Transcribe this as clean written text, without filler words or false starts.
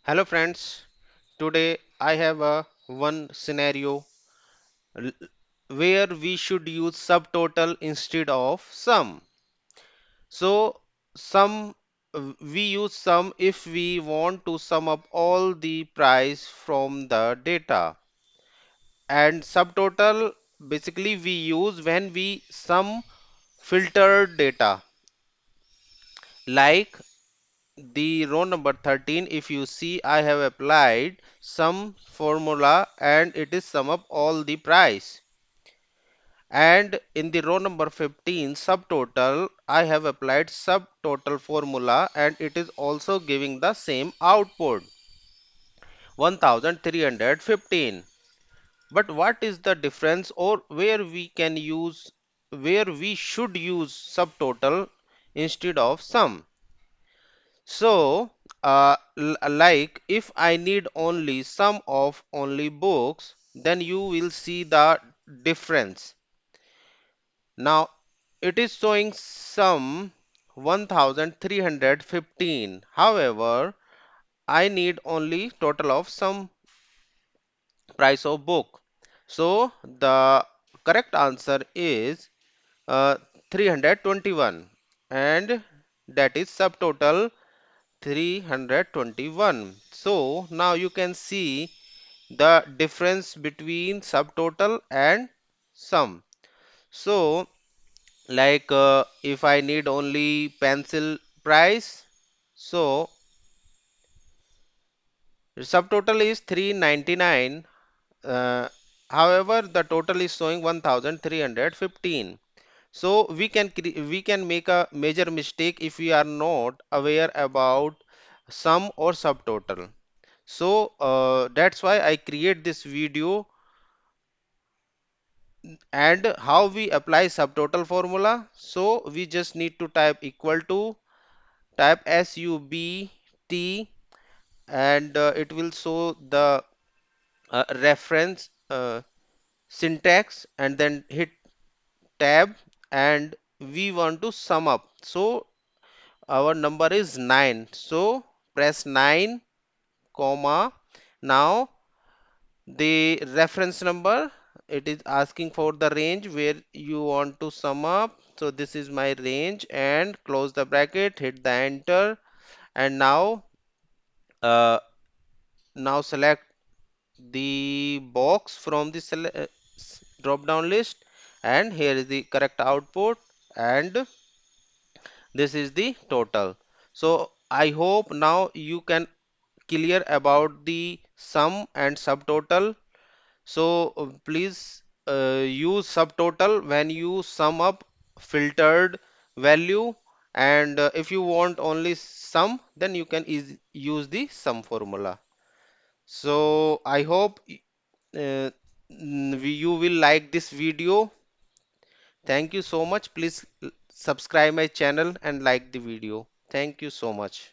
Hello friends, today I have a one scenario l- where we should use subtotal instead of sum. So sum we use sum if we want to sum up all the price from the data, and subtotal basically we use when we sum filtered data, like the row number 13. If you see, I have applied some formula and it is sum up all the price. And in the row number 15 subtotal, I have applied subtotal formula and it is also giving the same output, 1315. But what is the difference, or where we should use subtotal instead of sum? So, like if I need only sum of only books, then you will see the difference. Now, it is showing sum 1315. However, I need only total of sum price of book. So, the correct answer is 321, and that is subtotal 321. So now you can see the difference between subtotal and sum. So if I need only pencil price, so subtotal is 399. uh, However, the total is showing 1315. So we can make a major mistake if we are not aware about sum or subtotal. So that's why I create this video, and how we apply subtotal formula. So we just need to type equal to, type SUBT, and it will show the reference syntax, and then hit tab, and we want to sum up. So our number is 9. So press 9 comma. Now the reference number, it is asking for the range where you want to sum up. So this is my range, and close the bracket, hit the enter, and uh, now select the box from the drop down list, and here is the correct output, and this is the total. So I hope now you can clear about the sum and subtotal. So please use subtotal when you sum up filtered value, and if you want only sum, then you can use the sum formula. So I hope you will like this video. Thank you so much. Please subscribe my channel and like the video. Thank you so much.